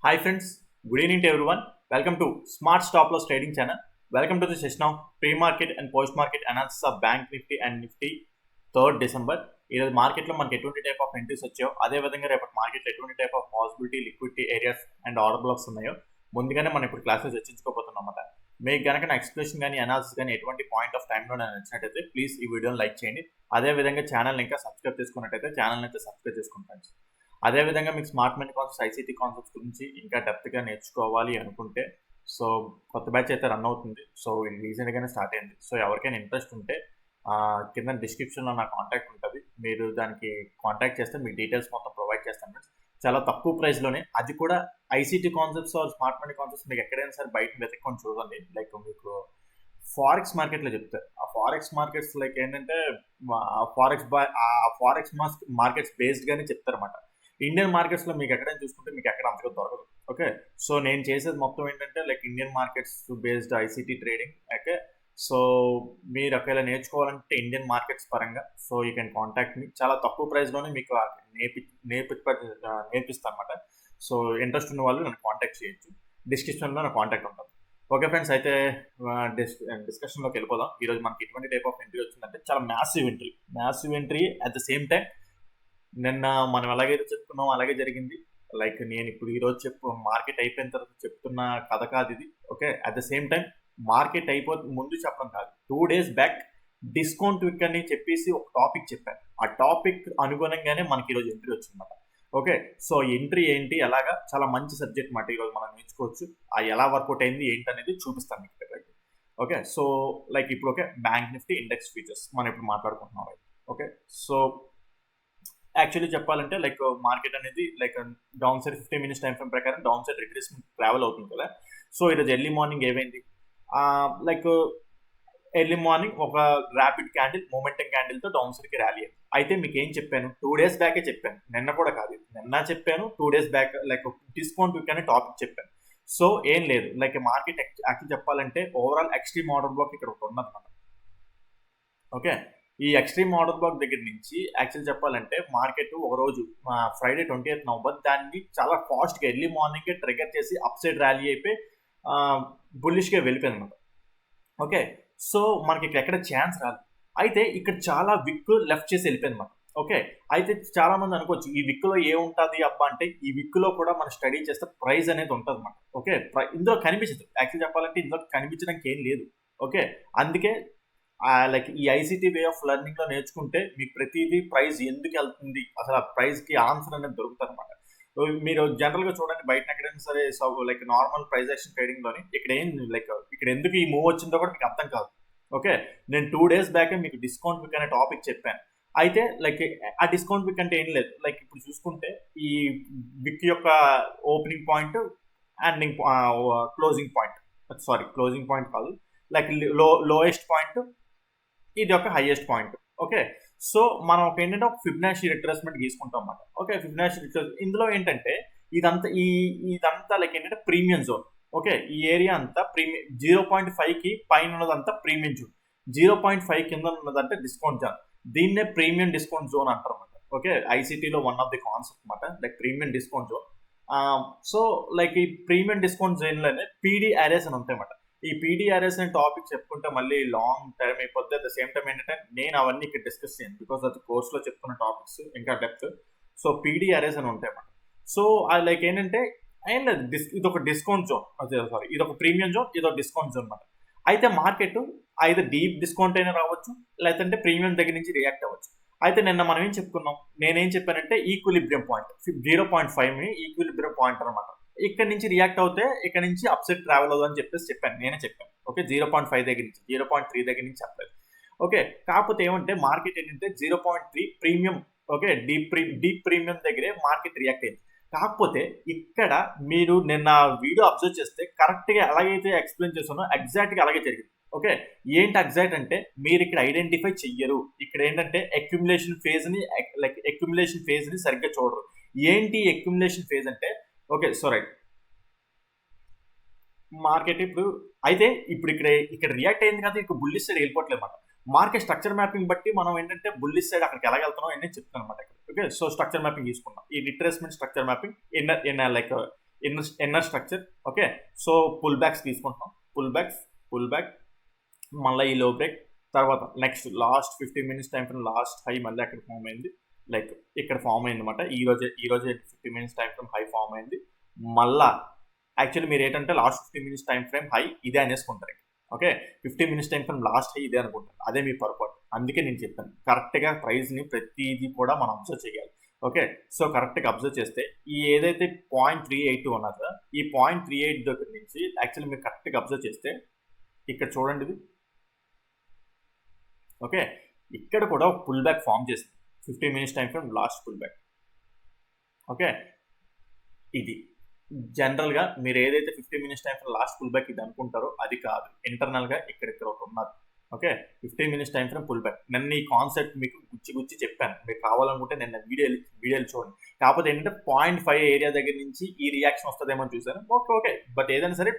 Hi friends, good evening to everyone. Welcome to Smart Stop Loss Trading Channel. Welcome to the session of pre-market and post-market analysis of Bank Nifty and Nifty 3rd December. ఈరోజు మార్కెట్లో మనకి ఎటువంటి type of entries వచ్చాయో అదేవిధంగా రేపటి మార్కెట్లో ఎటువంటి type of possibility liquidity areas and order blocks ఉన్నాయో ముందుగానే మనం ఇప్పుడు క్లాసెస్ చర్చించుకోబోతున్నాం అన్నమాట. మీకు కనుక నా ఎక్స్ప్లెనేషన్ కానీ అనాలిసిస్ కానీ ఎటువంటి పాయింట్ ఆఫ్ టైంలో నేను నచ్చినట్టయితే ప్లీజ్ ఈ వీడియోని లైక్ చేయండి. అదేవిధంగా ఛానల్ ఇంకా సబ్స్క్రైబ్ చేసుకున్నట్టయితే ఛానల్ అయితే సబ్స్క్రైబ్ చేసుకుంటాను. అదేవిధంగా మీకు smart money concepts ICT concepts గురించి ఇంకా డెప్త్గా నేర్చుకోవాలి అనుకుంటే సో కొత్త బ్యాచ్ అయితే రన్ అవుతుంది. సో రీసెంట్గానే స్టార్ట్ అయింది. సో ఎవరికైనా ఇంట్రెస్ట్ ఉంటే కింద డిస్క్రిప్షన్లో నా కాంటాక్ట్ ఉంటుంది. మీరు దానికి కాంటాక్ట్ చేస్తే మీకు డీటెయిల్స్ మొత్తం ప్రొవైడ్ చేస్తాను ఫ్రెండ్స్. చాలా తక్కువ ప్రైస్లోనే, అది కూడా ICT concepts or smart money concepts మీకు ఎక్కడైనా సరే బయట వెతుక్కొని చూడండి. లైక్ మీకు ఫారెక్స్ మార్కెట్లో చెప్తారు. ఆ ఫారెక్స్ మార్కెట్స్ లైక్ ఏంటంటే ఫారెక్స్ మార్కెట్స్ బేస్డ్గానే చెప్తారన్నమాట. ఇండియన్ మార్కెట్స్లో మీకు ఎక్కడైనా చూసుకుంటే మీకు ఎక్కడ అంతగా దొరకదు. ఓకే, సో నేను చేసేది మొత్తం ఏంటంటే like Indian markets based ICT trading. Okay, so మీరు ఒకవేళ నేర్చుకోవాలంటే ఇండియన్ మార్కెట్స్ పరంగా so you can contact me. చాలా తక్కువ ప్రైస్లోనే మీకు నేర్పిస్తాను అనమాట. సో ఇంట్రెస్ట్ ఉన్న వాళ్ళు నన్ను కాంటాక్ట్ చేయొచ్చు. డిస్క్రిప్షన్లో నా కాంటాక్ట్ ఉంటుంది. ఓకే ఫ్రెండ్స్, అయితే డిస్కషన్లోకి వెళ్ళిపోదాం. ఈరోజు మనకి ఎటువంటి టైప్ ఆఫ్ ఎంట్రీ వచ్చిందంటే చాలా massive entry at the same time నిన్న మనం ఎలాగైతే చెప్పుకున్నాం అలాగే జరిగింది. లైక్ నేను ఇప్పుడు ఈరోజు మార్కెట్ అయిపోయిన తర్వాత చెప్తున్న కథ కాదు ఇది. Okay, at the same time market ముందు చెప్పడం కాదు, 2 days బ్యాక్ డిస్కౌంట్ విక్ అని చెప్పేసి ఒక టాపిక్ చెప్పాను. ఆ టాపిక్ అనుగుణంగానే మనకి ఈరోజు ఎంట్రీ వచ్చిందన్నమాట. ఓకే, సో ఎంట్రీ ఏంటి ఎలాగా చాలా మంచి సబ్జెక్ట్ మాట ఈరోజు మనం నేర్చుకోవచ్చు. ఆ ఎలా వర్కౌట్ అయింది ఏంటి అనేది చూపిస్తాను మీకు. ఓకే, సో లైక్ ఇప్పుడు okay bank Nifty index features మనం ఇప్పుడు మాట్లాడుకుంటున్నాం. ఓకే, సో యాక్చువల్లీ చెప్పాలంటే లైక్ మార్కెట్ అనేది like down side 15 minutes time frame ప్రకారం డౌన్ సైడ్ రిట్రేస్మెంట్ ట్రావెల్ అవుతుంది కదా. సో ఈరోజు ఎర్లీ మార్నింగ్ ఏమైంది, లైక్ ఎర్లీ మార్నింగ్ ఒక ర్యాపిడ్ క్యాండిల్ మొమెంటం క్యాండిల్తో డౌన్ సైడ్కి ర్యాలీ అయింది. అయితే మీకు ఏం చెప్పాను, 2 days బ్యాకే చెప్పాను, నిన్న కూడా కాదు, నిన్న చెప్పాను 2 days బ్యాక్ లైక్ డిస్కౌంట్ విక్ అనే టాపిక్ చెప్పాను. సో ఏం లేదు, లైక్ మార్కెట్ యాక్చువల్ చెప్పాలంటే ఓవరాల్ ఎక్స్ట్రీమ్ ఆర్డర్ బ్లాక్ ఇక్కడ ఒకటి ఉన్నదన్నమాట. ఓకే, ఈ ఎక్స్ట్రీమ్ ఆర్డర్ బ్లాక్ దగ్గర నుంచి యాక్చువల్ చెప్పాలంటే మార్కెట్ ఒక రోజు ఫ్రైడే 20th November దాన్ని చాలా ఫాస్ట్గా ఎర్లీ మార్నింగే ట్రిగర్ చేసి అప్ సైడ్ ర్యాలీ అయిపోయి బుల్లిష్గా వెళ్ళిపోయింది అనమాట. ఓకే, సో మనకి ఇక్కడ ఎక్కడ ఛాన్స్ రాదు. అయితే ఇక్కడ చాలా విక్ లెఫ్ట్ చేసి వెళ్ళిపోయింది అనమాట. ఓకే, అయితే చాలా మంది అనుకోవచ్చు ఈ విక్లో ఏముంటుంది అబ్బా అంటే, ఈ విక్లో కూడా మనం స్టడీ చేస్తే ప్రైస్ అనేది ఉంటుంది అనమాట. ఓకే, ఇందులో కనిపించదు, యాక్చువల్ చెప్పాలంటే ఇందులో కనిపించడానికి ఏం లేదు. ఓకే, అందుకే లైక్ ఈ ఐసీటీ వే ఆఫ్ లెర్నింగ్లో నేర్చుకుంటే మీకు ప్రతిదీ ప్రైస్ ఎందుకు వెళ్తుంది అసలు ఆ ప్రైస్కి ఆన్సర్ అనేది దొరుకుతుంది అనమాట. మీరు జనరల్గా చూడండి బయట ఎక్కడైనా సరే లైక్ నార్మల్ ప్రైస్ యాక్షన్ ట్రేడింగ్లోని ఇక్కడ ఏం లైక్ ఇక్కడ ఎందుకు ఈ మూవ్ వచ్చిందో కూడా మీకు అర్థం కాదు. ఓకే, నేను 2 days బ్యాకే మీకు డిస్కౌంట్ విక్ అనే టాపిక్ చెప్పాను. అయితే లైక్ ఆ డిస్కౌంట్ విక్ అంటే ఏం లేదు, లైక్ ఇప్పుడు చూసుకుంటే ఈ విక్ యొక్క opening point ending closing point కాదు, లైక్ లోయెస్ట్ పాయింట్ ఇది ఒక హైయెస్ట్ పాయింట్. ఓకే, సో మనం ఒక ఏంటంటే ఒక ఫిబొనాచి రిట్రేస్మెంట్ గీసుకుంటాం అన్నమాట. ఓకే, ఫిబొనాచి రిట్రేస్ ఇందులో ఏంటంటే ఇదంతా లైక్ ఏంటంటే ప్రీమియం జోన్. ఓకే, ఈ ఏరియా అంతా ప్రీమియం 0.5కి పైన ఉన్నదంతా ప్రీమియం జోన్, 0.5 కింద ఉన్నదంటే డిస్కౌంట్ జోన్. దీన్నే ప్రీమియం డిస్కౌంట్ జోన్ అంటారు అన్నమాట. ఓకే, ఐసీటీలో వన్ ఆఫ్ ది కాన్సెప్ట్ అనమాట like premium discount zone. So like ఈ ప్రీమియం డిస్కౌంట్ జోన్లోనే పీడీ అరేస్ అని ఉంటాయి అన్నమాట. ఈ పీడీఆర్ఎస్ అనే టాపిక్ చెప్పుకుంటే మళ్ళీ లాంగ్ టైం అయిపోద్ది. అట్ ద సేమ్ టైం ఏంటంటే నేను అవన్నీ ఇక్కడ డిస్కస్ చేయను, బికాస్ అది కోర్స్లో చెప్తున్న టాపిక్స్ ఇంకా డెప్త్. సో పీడీఆర్ఎస్ అని ఉంటాయి అన్నమాట. సో అది లైక్ ఏంటంటే ఏం లేదు, ఇది ఒక డిస్కౌంట్ జోన్, ఇది ఒక ప్రీమియం జోన్, ఇది ఒక డిస్కౌంట్ జోన్ అన్నమాట. అయితే మార్కెట్ అయితే డీప్ డిస్కౌంట్ అయినా రావచ్చు, లేదంటే ప్రీమియం దగ్గర నుంచి రియాక్ట్ అవ్వచ్చు. అయితే నిన్న మనం ఏం చెప్పుకున్నాం, నేనేం చెప్పానంటే ఈక్విలిబ్రియం పాయింట్ 0.5 ఈక్విలిబ్రియం పాయింట్ అనమాట. ఇక్కడ నుంచి రియాక్ట్ అవుతే ఇక్కడ నుంచి అప్సెట్ ట్రావెల్ అవుతుందని చెప్పాను, నేనే చెప్పాను. ఓకే, 0.5 దగ్గర నుంచి 0.3 దగ్గర నుంచి చెప్పలేదు. ఓకే, కాకపోతే ఏమంటే మార్కెట్ ఏంటంటే 0.3 ప్రీమియం, ఓకే డీప్ ప్రీమియం దగ్గరే మార్కెట్ రియాక్ట్ అయింది. కాకపోతే ఇక్కడ మీరు నిన్న వీడియో అబ్జర్వ్ చేస్తే కరెక్ట్గా ఎలాగైతే ఎక్స్ప్లెయిన్ చేస్తానో ఎగ్జాక్ట్గా అలాగే జరిగింది. ఓకే, ఏంటి ఎగ్జాక్ట్ అంటే మీరు ఇక్కడ ఐడెంటిఫై చెయ్యరు. ఇక్కడ ఏంటంటే అక్యుములేషన్ ఫేజ్ని సరిగ్గా చూడరు. ఏంటి అక్యుములేషన్ ఫేజ్ అంటే, ఓకే సో రైట్ మార్కెట్ ఇప్పుడు ఇక్కడ రియాక్ట్ అయింది కదా, ఇక్కడ బుల్లిష్ సైడ్ వెళ్ళిపోవట్లేదు అనమాట. మార్కెట్ స్ట్రక్చర్ మ్యాపింగ్ బట్టి మనం ఏంటంటే బుల్లిష్ సైడ్ అక్కడికి ఎలా వెళ్తున్నాం అనేది చెప్తాను అనమాట. ఓకే, సో స్ట్రక్చర్ మ్యాపింగ్ తీసుకున్నాం, ఈ retracement structure mapping in like inner structure. Okay, so pull backs తీసుకుంటున్నాం, పుల్ బ్యాక్, మళ్ళీ ఈ లో బ్రేక్, తర్వాత next last 15 minutes time frame last high మళ్ళీ అక్కడ ఫామ్ అయింది, లైక్ ఇక్కడ ఫామ్ అయింది అనమాట. ఈ రోజే 15 minutes time frame high form అయింది. మళ్ళా యాక్చువల్లీ మీరు ఏంటంటే last 15 minutes time frame high ఇదే అనేసుకుంటారు. Okay, 15 minutes time frame last high ఇదే అనుకుంటారు, అదే మీ పొరపాటు. అందుకే నేను చెప్పాను కరెక్ట్గా ప్రైస్ని ప్రతిదీ కూడా మనం అబ్జర్వ్ చేయాలి. ఓకే, సో కరెక్ట్గా అబ్జర్వ్ చేస్తే ఈ ఏదైతే 0.382 ఉన్నదో ఈ 0.38 దగ్గర నుంచి యాక్చువల్లీ మీరు కరెక్ట్గా అబ్జర్వ్ చేస్తే ఇక్కడ చూడండి ఇది. ఓకే, ఇక్కడ కూడా ఒక పుల్ బ్యాక్ ఫామ్ చేస్తుంది 15 minutes time frame last pull back. Okay, ఇది జనరల్గా మీరు ఏదైతే 15 minutes time frame last pull back ఇది అనుకుంటారో అది కాదు, ఇంటర్నల్గా ఇక్కడ ఒకటి ఉన్నది. Okay, 15 minutes time frame pull back. నన్ను ఈ కాన్సెప్ట్ మీకు గుచ్చి చెప్పాను, మీరు కావాలనుకుంటే నిన్న వీడియోలు చూడండి. కాకపోతే ఏంటంటే 0.5 ఏరియా దగ్గర నుంచి ఈ రియాక్షన్ వస్తుందేమో చూసాను. ఓకే, బట్ ఏదైనా సరే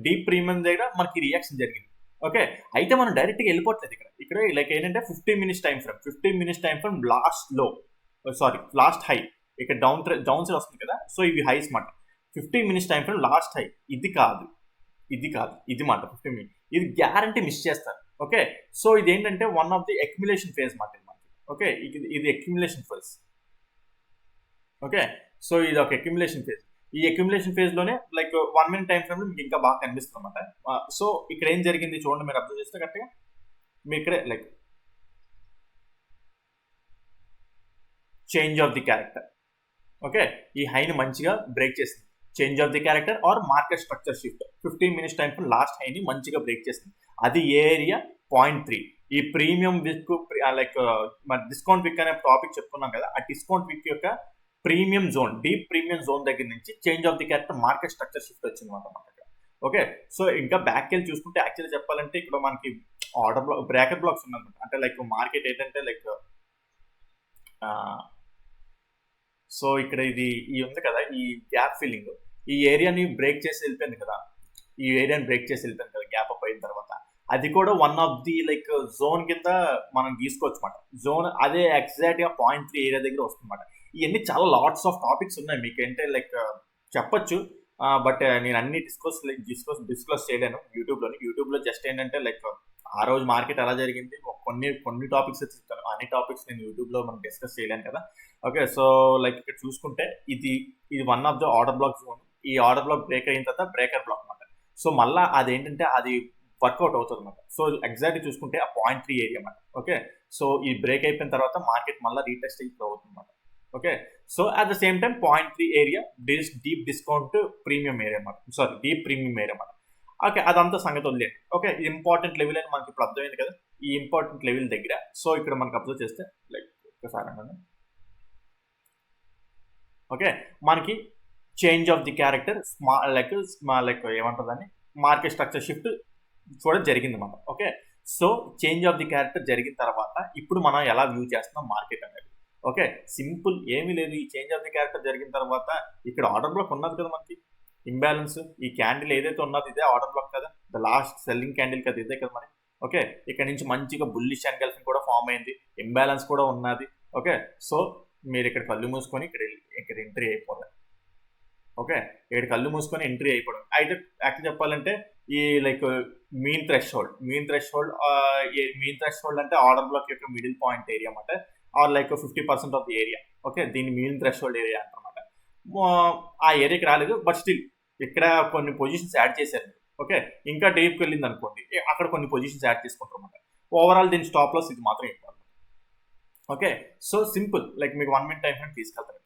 డీప్ ప్రీమియం దగ్గర మనకి రియాక్షన్ జరిగింది. ఓకే, అయితే మనం డైరెక్ట్గా వెళ్ళిపోవట్లేదు ఇక్కడ లైక్ ఏంటంటే 15 minutes టైం ఫ్రేమ్ లాస్ట్ లో, లాస్ట్ హై, ఇక్కడ డౌన్ సైడ్ వస్తుంది కదా, సో ఇవి హైస్ మాట. 15 minutes time frame last high ఇది కాదు, ఇది మాట 15 minutes, ఇది గ్యారంటీ మిస్ చేస్తారు. ఓకే, సో ఇది ఏంటంటే one of the accumulation phase మాట. ఓకే, ఇది అక్యుములేషన్ ఫేజ్. ఓకే, సో ఇది ఒక అక్యుములేషన్ ఫేజ్. ఈ అక్యుములేషన్ ఫేజ్ లోనే లైక్ 1 minute టైం ఫ్రేమ్ లో మీకు ఇంకా బాగా కనిపిస్తుంది అనమాట. సో ఇక్కడ ఏం జరిగింది చూడండి, మీరు అబ్జర్వ్ చేస్తే కరెక్ట్గా మీ ఇక్కడే like change of the character. Okay, ఈ హైని మంచిగా బ్రేక్ చేసింది, change of the character or market structure shift. 15 minutes time frame last హైని మంచిగా బ్రేక్ చేసింది. అది ఏరియా 0.3. ఈ ప్రీమియం విక్ లైక్ మన డిస్కౌంట్ విక్ అనే టాపిక్ చెప్పుకున్నాం కదా, ఆ డిస్కౌంట్ విక్ యొక్క premium zone, deep premium zone దగ్గర నుంచి change of the character market structure shift వచ్చింది అనమాట. ఓకే, సో ఇంకా బ్యాక్ వెళ్ళి చూసుకుంటే యాక్చువల్లీ చెప్పాలంటే ఇక్కడ మనకి ఆర్డర్ బ్లాక్, బ్రేకర్ బ్లాక్స్ ఉన్నాయన్నమాట. అంటే లైక్ మార్కెట్ ఏంటంటే లైక్ సో ఇక్కడ ఇది ఉంది కదా, ఈ గ్యాప్ ఫిల్లింగ్, ఈ ఏరియాని బ్రేక్ చేసి వెళ్ళిపోయింది కదా, గ్యాప్ అప్ అయిన తర్వాత అది కూడా one of the like zone కింద మనం గీసుకోవచ్చు అనమాట. జోన్ అదే ఎగ్జాక్ట్ గా 0.3 ఏరియా దగ్గర వస్తుంది అనమాట. ఇవన్నీ చాలా లాట్స్ ఆఫ్ టాపిక్స్ ఉన్నాయి మీకు ఏంటంటే లైక్ చెప్పొచ్చు, బట్ నేను అన్ని డిస్క్లోజ్ చేయలేను యూట్యూబ్లో జస్ట్ ఏంటంటే లైక్ ఆ రోజు మార్కెట్ ఎలా జరిగింది కొన్ని టాపిక్స్ చెప్తాను, అన్ని టాపిక్స్ నేను యూట్యూబ్లో మనం డిస్కస్ చేయలేను కదా. ఓకే, సో లైక్ ఇక్కడ చూసుకుంటే ఇది one of the order black zone. ఈ ఆర్డర్ బ్లాక్ బ్రేక్ అయిన తర్వాత బ్రేకర్ బ్లాక్ అనమాట. సో మళ్ళీ అదేంటంటే అది వర్కౌట్ అవుతుంది అనమాట. సో ఎగ్జాక్ట్గా చూసుకుంటే ఆ 0.3 ఏరియా అనమాట. ఓకే, సో ఈ బ్రేక్ అయిపోయిన తర్వాత మార్కెట్ మళ్ళీ రీటెస్ట్ అవుతుంది అనమాట. Okay, so at the same time 0.3 area deep discount premium area అనమాట, డీప్ ప్రీమియం ఏరియా అనమాట. ఓకే, అదంతా సంగతి వదిలేదు. ఓకే, ఇంపార్టెంట్ లెవెల్ అని మనకి ఇప్పుడు అర్థమైంది కదా, ఈ ఇంపార్టెంట్ లెవెల్ దగ్గర. సో ఇక్కడ మనకి అబ్జర్వ్ చేస్తే లైక్ ఒకసారి అన్నాను. ఓకే, మనకి change of the character like ఏమంటుందని మార్కెట్ స్ట్రక్చర్ షిఫ్ట్ కూడా జరిగింది అనమాట. Okay, so change of the character జరిగిన తర్వాత ఇప్పుడు మనం ఎలా వ్యూ చేస్తున్నాం మార్కెట్ అనేది. ఓకే, సింపుల్, ఏమీ లేదు. ఈ చేంజ్ ఆఫ్ ది క్యారెక్టర్ జరిగిన తర్వాత ఇక్కడ ఆర్డర్ బ్లాక్ ఉన్నది కదా మనకి, ఇంబ్యాలెన్స్. ఈ క్యాండిల్ ఏదైతే ఉన్నది ఇదే ఆర్డర్ బ్లాక్ కదా, ద లాస్ట్ సెల్లింగ్ క్యాండిల్ కదా ఇదే కదా మరి. ఓకే, ఇక్కడ నుంచి మంచిగా బుల్లిష్ ఎంగల్ఫింగ్ కూడా ఫామ్ అయింది, ఇంబ్యాలెన్స్ కూడా ఉన్నది. ఓకే, సో మీరు ఇక్కడ కళ్ళు మూసుకొని ఇక్కడ ఎంట్రీ అయిపోవాలి. ఓకే, ఇక్కడ కళ్ళు మూసుకొని ఎంట్రీ అయిపోవడం. అయితే యాక్చువల్ చెప్పాలంటే ఈ లైక్ మీన్ థ్రెష్ హోల్డ్ అంటే ఆర్డర్ బ్లాక్ యొక్క మిడిల్ పాయింట్ ఏరియా అన్నమాట, or like 50% of the area. Okay, దీన్ని మీన్ థ్రెష్ హోల్డ్ ఏరియా అంటారన్నమాట. ఆ ఏరియాకి రాలేదు, బట్ స్టిల్ ఇక్కడ కొన్ని పొజిషన్స్ యాడ్ చేశారు. ఓకే, ఇంకా డీప్కి వెళ్ళింది అనుకోండి, అక్కడ కొన్ని పొజిషన్స్ యాడ్ చేసుకుంటారు అనమాట. ఓవరాల్ దీని స్టాప్ లాస్ ఇది మాత్రం important. Okay, so simple, like మీకు 1 minute టైం ఫ్రేమ్ తీసుకెళ్తారు.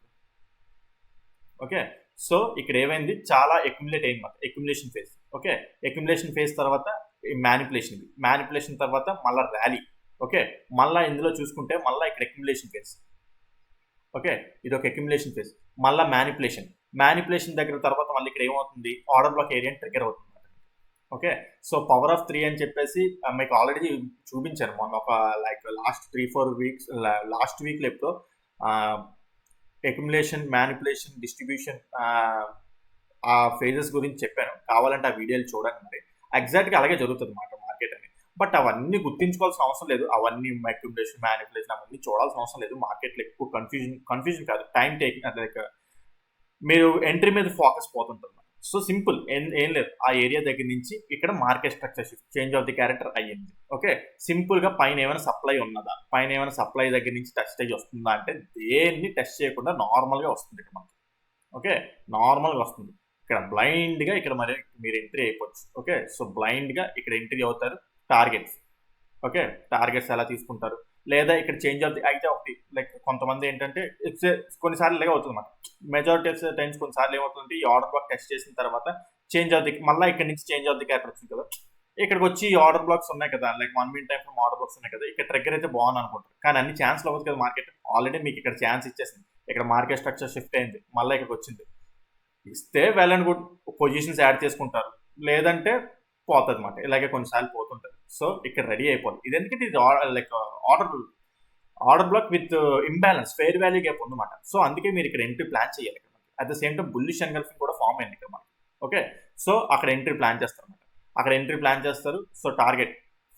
ఓకే, సో ఇక్కడ ఏమైంది, చాలా అక్యుములేట్ అయింది మాట, accumulation phase. Okay, accumulation phase తర్వాత మ్యానిపులేషన్ తర్వాత మళ్ళీ ర్యాలీ. ఓకే, మళ్ళీ ఇందులో చూసుకుంటే మళ్ళీ ఇక్కడ అక్యుములేషన్ ఫేజ్. ఓకే, ఇది ఒక అక్యుములేషన్ ఫేజ్, మళ్ళీ మ్యానిపులేషన్ దగ్గర తర్వాత మళ్ళీ ఇక్కడ ఏమవుతుంది, ఆర్డర్ బ్లాక్ ఏరియా ట్రిగర్ అవుతుంది. ఓకే, సో పవర్ ఆఫ్ 3 అని చెప్పేసి మీకు ఆల్రెడీ చూపించాను మొన్న ఒక లైక్ లాస్ట్ 3-4 వీక్స్, లాస్ట్ వీక్లో ఎప్పుడో అక్యుములేషన్, మ్యానిపులేషన్, డిస్ట్రిబ్యూషన్ ఆ ఫేజెస్ గురించి చెప్పాను. కావాలంటే ఆ వీడియోలు చూడండి. మరి ఎగ్జాక్ట్గా అలాగే జరుగుతుంది మాట మార్కెట్ అని. బట్ అవన్నీ గుర్తించుకోవాల్సిన అవసరం లేదు, అవన్నీ అక్యుములేషన్, మ్యానిపులేషన్ అవన్నీ చూడాల్సిన అవసరం లేదు. మార్కెట్లో ఎక్కువ కన్ఫ్యూజన్ కాదు, టైం టేకింగ్, లైక్ మీరు ఎంట్రీ మీద ఫోకస్ పోతుంటుంది. సో సింపుల్, ఏం లేదు, ఆ ఏరియా దగ్గర నుంచి ఇక్కడ market structure shift, change of the character అయ్యింది. ఓకే, సింపుల్ గా పైన ఏమైనా సప్లై ఉన్నదా, పైన ఏమైనా సప్లై దగ్గర నుంచి టెస్టేజ్ వస్తుందా అంటే దేన్ని టెస్ట్ చేయకుండా నార్మల్ గా వస్తుంది ఇక్కడ మనకి. ఓకే, నార్మల్ గా వస్తుంది. ఇక్కడ బ్లైండ్ గా ఇక్కడ మరి మీరు ఎంట్రీ అయిపోవచ్చు. ఓకే, సో బ్లైండ్ గా ఇక్కడ ఎంట్రీ అవుతారు. టార్గెట్స్, ఓకే, టార్గెట్స్ ఎలా తీసుకుంటారు, లేదా ఇక్కడ చేంజ్ ఆఫ్ ది అయితే ఒకటి లైక్ కొంతమంది ఏంటంటే కొన్నిసార్లు ఇలాగే అవుతుంది అన్నమాట. మెజారిటీ టైమ్స్ కొన్నిసార్లు ఏమవుతుందంటే ఈ ఆర్డర్ బ్లాక్ టెస్ట్ చేసిన తర్వాత చేంజ్ ఆఫ్ ది, మళ్ళీ ఇక్కడ నుంచి చేంజ్ ఆఫ్ ది క్యారెక్టర్ వచ్చింది కదా, ఇక్కడికి వచ్చి ఆర్డర్ బ్లాక్స్ ఉన్నాయి కదా, like 1 minute time order blocks ఉన్నాయి కదా, ఇక్కడ ట్రిగ్గర్ అయితే బాగుంది అనుకుంటారు. కానీ అన్ని ఛాన్స్ అవ్వదు కదా, మార్కెట్ ఆల్రెడీ మీకు ఇక్కడ ఛాన్స్ ఇచ్చేసింది. ఇక్కడ మార్కెట్ స్ట్రక్చర్ షిఫ్ట్ అయింది, మళ్ళీ ఇక్కడికి వచ్చింది. ఇస్తే well and good, positions add చేసుకుంటారు, లేదంటే పోతుంది అనమాట. ఇలాగే కొన్నిసార్లు పోతుంటుంది. సో ఇక్కడ రెడీ అయిపోవాలి. ఇది ఎందుకంటే ఇది like order black with imbalance, fair value gap ఉందన్నమాట. సో అందుకే మీరు ఇక్కడ ఎంట్రీ ప్లాన్ చేయాలి. ఇక్కడ at the same time bullish engulfing కూడా ఫామ్ అయింది ఇక్కడ మనకి. ఓకే, సో అక్కడ ఎంట్రీ ప్లాన్ చేస్తారు అనమాట. అక్కడ ఎంట్రీ ప్లాన్ చేస్తారు. So target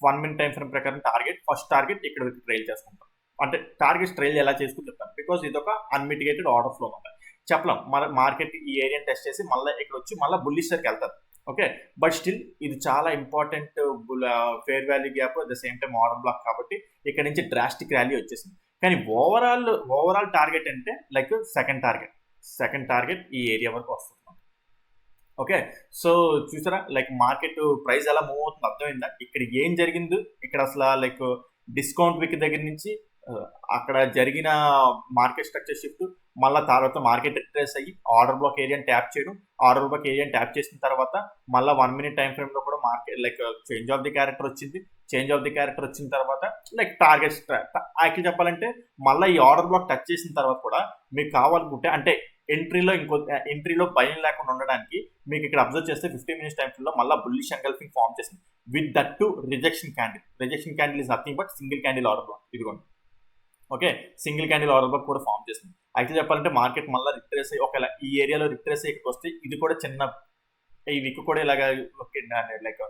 1 minute time frame ప్రకారం టార్గెట్, ఫస్ట్ టార్గెట్ ఇక్కడ ట్రైల్ చేసుకుంటాం. అంటే టార్గెట్స్ ట్రైల్ ఎలా చేసుకుని చెప్తాను, బికాస్ ఇది ఒక అన్మిటిగేటెడ్ ఆర్డర్ ఫ్లో అనమాట. చెప్పలేం, మన మార్కెట్ ఈ ఏరియాని టెస్ట్ చేసి మళ్ళీ ఇక్కడ వచ్చి మళ్ళీ బుల్లిష్ సరికి వెళ్తారు. ఓకే, బట్ స్టిల్ ఇది చాలా important fair value gap, at the same time order black కాబట్టి ఇక్కడ నుంచి డ్రాస్టిక్ ర్యాలీ వచ్చేసింది. కానీ ఓవరాల్ టార్గెట్ అంటే లైక్ సెకండ్ టార్గెట్ ఈ ఏరియా వరకు వస్తుంది. ఓకే, సో చూసారా లైక్ మార్కెట్ ప్రైస్ ఎలా మూవ్ అవుతుంది అర్థమైందా? ఇక్కడ ఏం జరిగింది, ఇక్కడ అసలు లైక్ డిస్కౌంట్ వీక్ దగ్గర నుంచి అక్కడ జరిగిన మార్కెట్ స్ట్రక్చర్ షిఫ్ట్, మళ్ళీ తర్వాత మార్కెట్ రిట్రేస్ అయ్యి ఆర్డర్ బ్లాక్ ఏరియాని ట్యాప్ చేయడం, ఆర్డర్ బ్లాక్ ఏరియాని ట్యాప్ చేసిన తర్వాత మళ్ళీ 1 minute టైం ఫ్రేమ్ లో కూడా market like change of the character వచ్చింది. చేంజ్ ఆఫ్ ది క్యారెక్టర్ వచ్చిన తర్వాత లైక్ టార్గెట్స్ యాక్చువల్ చెప్పాలంటే మళ్ళీ ఈ ఆర్డర్ బ్లాక్ టచ్ చేసిన తర్వాత కూడా మీకు కావాలనుకుంటే అంటే ఎంట్రీలో భయం లేకుండా ఉండడానికి మీకు ఇక్కడ అబ్జర్వ్ చేస్తే 15 minutes టైం ఫ్రేమ్ లో మళ్ళీ బుల్లిష్ ఎంగల్ఫింగ్ ఫామ్ చేసింది with that two rejection candle is nothing but single candle order block. ఇదిగోండి, okay, single candle order block కూడా ఫామ్ చేసింది. అయితే చెప్పాలంటే మార్కెట్ మళ్ళీ రిట్రేస్ అయ్యి ఒకవేళ ఈ ఏరియాలో రిట్రేస్ అయ్యి వస్తే ఇది కూడా చిన్న ఈ వీక్ కూడా ఇలాగ లైక్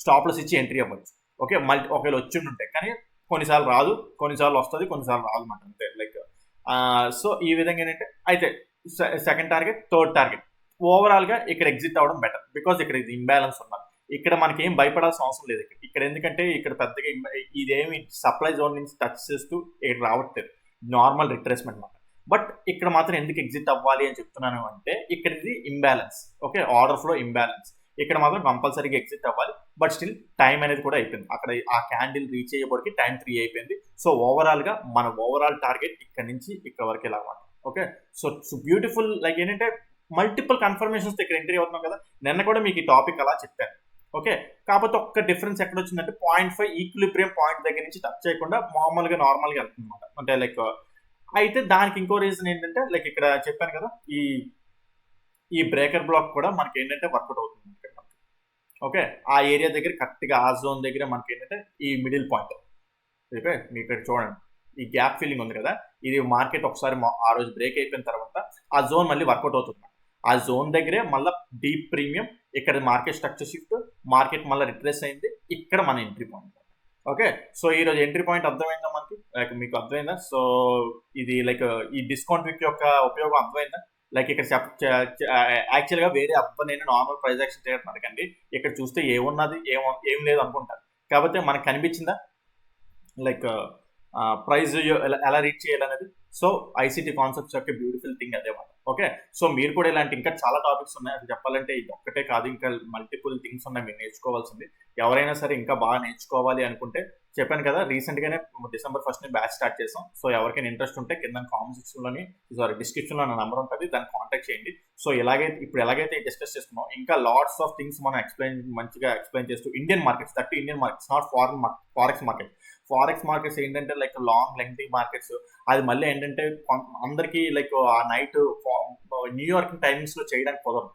స్టాప్ లాస్ ఇచ్చి ఎంట్రీ అవ్వచ్చు. ఓకే, మళ్ళీ ఒకవేళ వచ్చి ఉంటాయి, కానీ కొన్నిసార్లు రాదు, కొన్నిసార్లు వస్తుంది, కొన్నిసార్లు రాదు అనమాట. అంతే లైక్ సో ఈ విధంగా ఏంటంటే అయితే second target, third target overall గా ఇక్కడ ఎగ్జిట్ అవ్వడం బెటర్. బికాస్ ఇక్కడ ఇది ఇంబ్యాలెన్స్ ఉన్నది. ఇక్కడ మనకి ఏం భయపడాల్సిన అవసరం లేదు. ఇక్కడ ఎందుకంటే ఇక్కడ పెద్దగా ఇదేమి సప్లై జోన్ నుంచి టచ్ చేస్తూ ఇక్కడ రావట్లేదు, నార్మల్ రిట్రేస్మెంట్ అనమాట. బట్ ఇక్కడ మాత్రం ఎందుకు ఎగ్జిట్ అవ్వాలి అని చెప్తున్నాను అంటే ఇక్కడ ఇది imbalance. Okay, order flow imbalance, ఇక్కడ మాత్రం కంపల్సరీగా ఎగ్జిట్ అవ్వాలి. బట్ స్టిల్ టైం అనేది కూడా అయిపోయింది. అక్కడ ఆ క్యాండిల్ రీచ్ అయ్యేప్పటికి టైం 3 అయిపోయింది. సో ఓవరాల్ గా మన ఓవరాల్ టార్గెట్ ఇక్కడ నుంచి ఇక్కడ వరకు ఇలా అనమాట. ఓకే, సో బ్యూటిఫుల్ లైక్ ఏంటంటే మల్టిపుల్ కన్ఫర్మేషన్స్ ఇక్కడ ఎంట్రీ అవుతున్నాం కదా. నిన్న కూడా మీకు ఈ టాపిక్ అలా చెప్పాను. ఓకే, కాకపోతే ఒక్క డిఫరెన్స్ ఎక్కడ వచ్చిందంటే 0.5 ఈక్విలిబ్రియం పాయింట్ దగ్గర నుంచి టచ్ చేయకుండా మామూలుగా నార్మల్గా వెళ్తుంది అనమాట. అంటే లైక్ అయితే దానికి ఇంకో రీజన్ ఏంటంటే లైక్ ఇక్కడ చెప్పాను కదా, ఈ బ్రేకర్ బ్లాక్ కూడా మనకి ఏంటంటే వర్కౌట్ అవుతుంది. ఓకే, ఆ ఏరియా దగ్గర కరెక్ట్గా ఆ జోన్ దగ్గర మనకి ఏంటంటే ఈ మిడిల్ పాయింట్. ఓకే, మీకు ఇక్కడ చూడండి ఈ గ్యాప్ ఫిల్లింగ్ ఉంది కదా, ఇది మార్కెట్ ఒకసారి ఆ రోజు బ్రేక్ అయిపోయిన తర్వాత ఆ జోన్ మళ్ళీ వర్కౌట్ అవుతుంది. ఆ జోన్ దగ్గరే మళ్ళీ డీప్ ప్రీమియం, ఇక్కడ మార్కెట్ స్ట్రక్చర్ షిఫ్ట్, మార్కెట్ మళ్ళీ రిట్రేస్ అయింది, ఇక్కడ మన ఎంట్రీ పాయింట్. ఓకే, సో ఈ రోజు ఎంట్రీ పాయింట్ అర్థమైందా మనకి, లైక్ మీకు అర్థమైందా? సో ఇది లైక్ ఈ డిస్కౌంట్ వీక్ యొక్క ఉపయోగం అర్థమైందా? లైక్ ఇక్కడ యాక్చువల్గా వేరే నేను నార్మల్ ప్రైస్ యాక్షన్ చేయడం అడగండి, ఇక్కడ చూస్తే ఏమున్నది ఏం లేదు అనుకుంటారు. కాకపోతే మనకు కనిపించిందా లైక్ ప్రైస్ ఎలా రీచ్ చేయాలనేది? సో ఐసిటీ కాన్సెప్ట్స్ యొక్క బ్యూటిఫుల్ థింగ్ అదే మాట. ఓకే, సో మీరు కూడా ఇలాంటి ఇంకా చాలా టాపిక్స్ ఉన్నాయి. అది చెప్పాలంటే ఇది ఒక్కటే కాదు, ఇంకా మల్టిపుల్ థింగ్స్ ఉన్నాయి మీరు నేర్చుకోవాల్సింది. ఎవరైనా సరే ఇంకా బాగా నేర్చుకోవాలి అనుకుంటే చెప్పాను కదా, రీసెంట్గానే December 1st బ్యాచ్ స్టార్ట్ చేసాం. సో ఎవరికైనా ఇంట్రెస్ట్ ఉంటే కింద కామెంట్ సెక్షన్లోని డిస్క్రిప్షన్లో నా నెంబర్ ఉంటుంది, దాన్ని కాంటాక్ట్ చేయండి. సో ఇప్పుడు ఎలాగైతే డిస్కస్ చేస్తున్నాం ఇంకా లాట్స్ ఆఫ్ థింగ్స్ మనం మంచిగా ఎక్స్ప్లెయిన్ చేస్తూ Indian markets, Indian markets, not forex markets ఏంటంటే లైక్ లాంగ్ లెంగ్తీ మార్కెట్స్. అది మళ్ళీ ఏంటంటే అందరికీ లైక్ ఆ నైట్ న్యూయార్క్ టైమింగ్స్ లో చేయడానికి కుదరదు.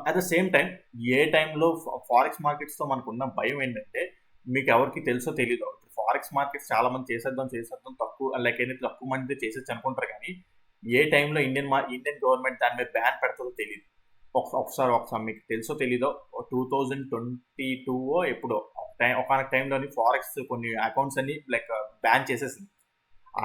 అట్ ద సేమ్ టైం ఏ టైంలో ఫారెక్స్ మార్కెట్స్ తో మనకు ఉన్న భయం ఏంటంటే మీకు ఎవరికి తెలుసో తెలీదు. ఫారెక్స్ మార్కెట్స్ చాలా మంది చేసేద్దాం తక్కువ లైక్ ఏంటంటే తక్కువ మంది చేసేది అనుకుంటారు, కానీ ఏ టైంలో ఇండియన్ గవర్నమెంట్ దాని మీద బ్యాన్ పెడతారో తెలియదు. ఒకసారి మీకు తెలుసో తెలీదో 2022 ఎప్పుడో ఒక టైంలోని ఫారెక్స్ కొన్ని అకౌంట్స్ అన్ని లైక్ బ్యాన్ చేసేసింది.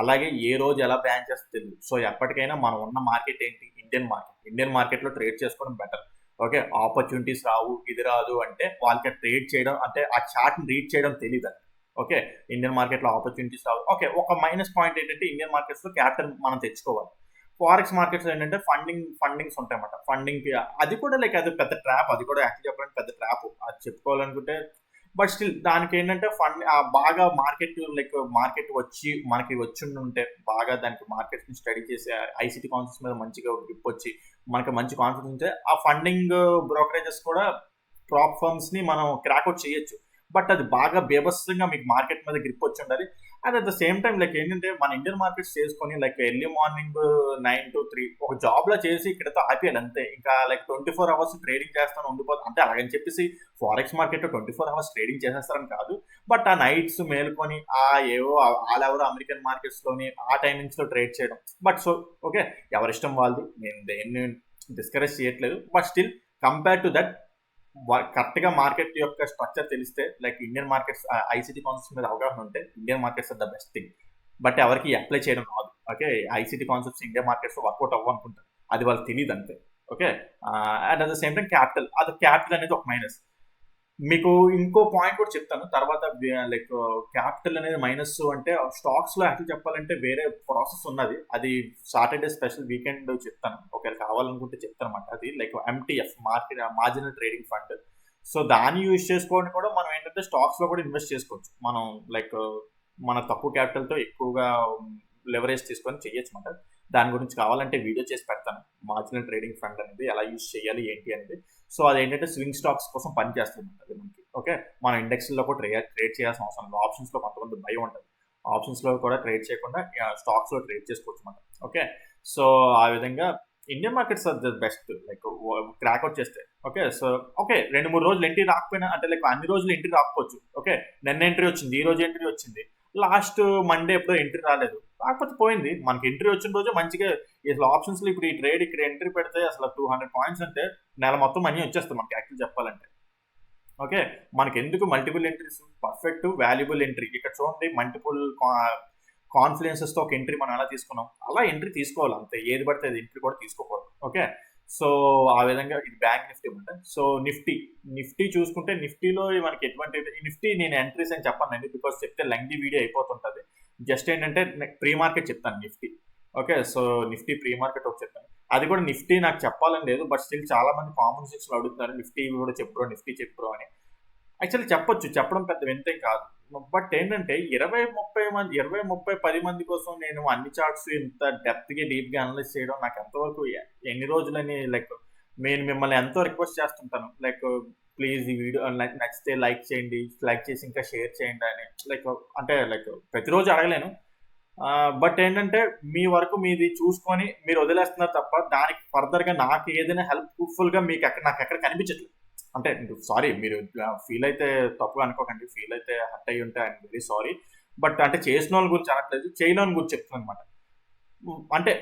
అలాగే ఏ రోజు ఎలా బ్యాన్ చేస్తే తెలియదు. సో ఎప్పటికైనా మనం ఉన్న మార్కెట్ ఏంటి? ఇండియన్ మార్కెట్లో ట్రేడ్ చేసుకోవడం బెటర్. ఓకే, ఆపర్చునిటీస్ రావు, ఇది రాదు అంటే వాళ్ళకి ట్రేడ్ చేయడం అంటే ఆ చార్ట్ని రీడ్ చేయడం తెలియదు. ఓకే, ఇండియన్ మార్కెట్లో ఆపర్చునిటీస్ రావు. ఓకే, ఒక మైనస్ పాయింట్ ఏంటంటే ఇండియన్ మార్కెట్స్లో క్యాపిటల్ మనం తెచ్చుకోవాలి. ఫారెక్స్ మార్కెట్స్ ఏంటంటే ఫండింగ్స్ ఉంటాయన్నమాట. ఫండింగ్ అది కూడా లైక్ అది పెద్ద ట్రాప్. అది కూడా యాక్చువల్ చెప్పాలంటే పెద్ద ట్రాప్. అది చెప్పుకోవాలనుకుంటే బట్ స్టిల్ దానికి ఏంటంటే బాగా మార్కెట్ వచ్చి మనకి వచ్చి ఉంటే బాగా దానికి మార్కెట్ ని స్టడీ చేసి ఐసిటీ కాన్సెప్ట్స్ మీద మంచిగా గ్రిప్ వచ్చి మనకి మంచి కాన్ఫిడెన్స్ ఉంటే ఆ ఫండింగ్ బ్రోకరేజెస్ కూడా ప్రాప్ ఫర్మ్స్ ని మనం క్రాక్అవుట్ చేయొచ్చు. బట్ అది బాగా బేబస్గా మీకు మార్కెట్ మీద గ్రిప్ వచ్చి ఉండాలి. And at the same time like ఏంటంటే మన ఇండియన్ మార్కెట్స్ చేసుకొని లైక్ ఎర్లీ మార్నింగ్ 9 to 3 ఒక జాబ్ లో చేసి ఇక్కడతో ఆపేయాలి అంతే. ఇంకా లైక్ 24 hours ట్రేడింగ్ చేస్తాను ఉండిపోతుంది అంటే అలాగని చెప్పేసి ఫారెక్స్ మార్కెట్ 24 hours ట్రేడింగ్ చేసేస్తారని కాదు. బట్ ఆ నైట్స్ మేల్కొని ఏవో ఆల్ ఓవర్ అమెరికన్ మార్కెట్స్ లోని ఆ టైమింగ్స్ లో ట్రేడ్ చేయడం. బట్ సో ఓకే, ఎవరిష్టం వాళ్ళది, నేను దేన్ని డిస్కరేజ్ చేయట్లేదు. But still compare to that correct గా మార్కెట్ యొక్క స్ట్రక్చర్ తెలిస్తే like Indian markets ICT concepts మీద అవగాహన ఉంటే Indian markets are the best thing. But ఎవరికి అప్లై చేయడం రాదు. Okay, ICT concepts Indian markets work out అవ్వనుకుంటారు, అది వాళ్ళకి తెలియదు అంతే. Okay, and at the same time capital అనేది ఒక మైనస్. మీకు ఇంకో పాయింట్ కూడా చెప్తాను తర్వాత. లైక్ క్యాపిటల్ అనేది మైనస్ అంటే స్టాక్స్ లో యాక్చువల్ చెప్పాలంటే వేరే ప్రాసెస్ ఉన్నది. అది సాటర్డే స్పెషల్ వీకెండ్ చెప్తాను, ఒకవేళ కావాలనుకుంటే చెప్తాను అనమాట. అది like MTF marginal trading fund. So దాన్ని యూజ్ చేసుకోవడం కూడా మనం ఏంటంటే స్టాక్స్ లో కూడా ఇన్వెస్ట్ చేసుకోవచ్చు. మనం లైక్ మన తక్కువ క్యాపిటల్ తో ఎక్కువగా లెవరేజ్ తీసుకొని చేయొచ్చు అనమాట. దాని గురించి కావాలంటే వీడియో చేసి పెడతాను, మార్జినల్ ట్రేడింగ్ ఫండ్ అనేది ఎలా యూజ్ చేయాలి ఏంటి అనేది. సో అదేంటంటే స్వింగ్ స్టాక్స్ కోసం పనిచేస్తుంది అది మనకి. ఓకే, మనం ఇండెక్స్లో కూడా ట్రేడ్ చేయాల్సిన అవసరం లేదు. ఆప్షన్స్లో కొంతమంది భయం ఉంటుంది, ఆప్షన్స్లో కూడా ట్రేడ్ చేయకుండా స్టాక్స్లో ట్రేడ్ చేసుకోవచ్చు అనమాట. ఓకే, సో ఆ విధంగా Indian markets are the best like crack out చేస్తే. ఓకే, సో ఓకే 2-3 రోజులు ఎంట్రీ రాకపోయినా అంటే లైక్ అన్ని రోజులు ఎంట్రీ రాకపోవచ్చు. ఓకే, నిన్న ఎంట్రీ వచ్చింది, ఈ రోజు ఎంట్రీ వచ్చింది, లాస్ట్ మండే ఎప్పుడో ఎంట్రీ రాలేదు, కాకపోతే పోయింది. మనకి ఎంట్రీ వచ్చిన రోజు మంచిగా అసలు ఆప్షన్స్ లో ఇప్పుడు ఈ ట్రేడ్ ఇక్కడ ఎంట్రీ పెడితే అసలు 200 పాయింట్స్ అంటే నెల మొత్తం మనీ వచ్చేస్తుంది మనకి యాక్చువల్ చెప్పాలంటే. ఓకే, మనకి ఎందుకు multiple entries, perfect valuable entry. ఇక్కడ చూడండి మల్టిపుల్ కాన్ఫిడెన్సెస్ తో ఒక ఎంట్రీ మనం ఎలా తీసుకున్నాం అలా ఎంట్రీ తీసుకోవాలి అంతే. ఏది పడితే అది ఎంట్రీ కూడా తీసుకోకూడదు. ఓకే, సో ఆ విధంగా ఇది బ్యాంక్ నిఫ్టీ అంటే. సో నిఫ్టీ చూసుకుంటే నిఫ్టీలో మనకి ఎటువంటి నిఫ్టీ నేను ఎంట్రీస్ అని చెప్పానండి, బికాస్ చెప్తే లెంగ్తీ వీడియో అయిపోతుంటుంది. జస్ట్ ఏంటంటే ప్రీ మార్కెట్ చెప్తాను Nifty. Okay, so Nifty pre market ఒకటి చెప్తాను. అది కూడా నిఫ్టీ నాకు చెప్పాలని లేదు, బట్ స్టిల్ చాలా మంది కామన్ సెక్షన్ అడుగుతున్నారు నిఫ్టీ కూడా చెప్పరు నిఫ్టీ చెప్పరు అని. యాక్చువల్లీ చెప్పొచ్చు, చెప్పడం పెద్ద వింతే కాదు. బట్ ఏంటంటే 20-30 మంది కోసం నేను అన్ని చార్ట్స్ ఇంత డెప్త్గా డీప్గా అనలైజ్ చేయడం నాకు ఎంతవరకు ఎన్ని రోజులని లైక్ నేను మిమ్మల్ని ఎంతో రిక్వెస్ట్ చేస్తుంటాను లైక్ ప్లీజ్ ఈ వీడియో నచ్చితే లైక్ చేయండి, లైక్ చేసి ఇంకా షేర్ చేయండి అని. లైక్ అంటే లైక్ ప్రతిరోజు అడగలేను, బట్ ఏంటంటే మీ వరకు మీది చూసుకొని మీరు వదిలేస్తున్నారు తప్ప దానికి ఫర్దర్గా నాకు ఏదైనా హెల్ప్ఫుల్గా మీకు నాకు ఎక్కడ కనిపించట్లేదు. అంటే సారీ, మీరు ఫీల్ అయితే తప్పుగా అనుకోకండి, ఫీల్ అయితే హర్ట్ అయ్యి ఉంటే ఐఎమ్ వెరీ సారీ. బట్ అంటే చేసిన వాళ్ళ గురించి అనట్లేదు, చేయని వాళ్ళ గురించి చెప్తున్నాను అనమాట. అంటే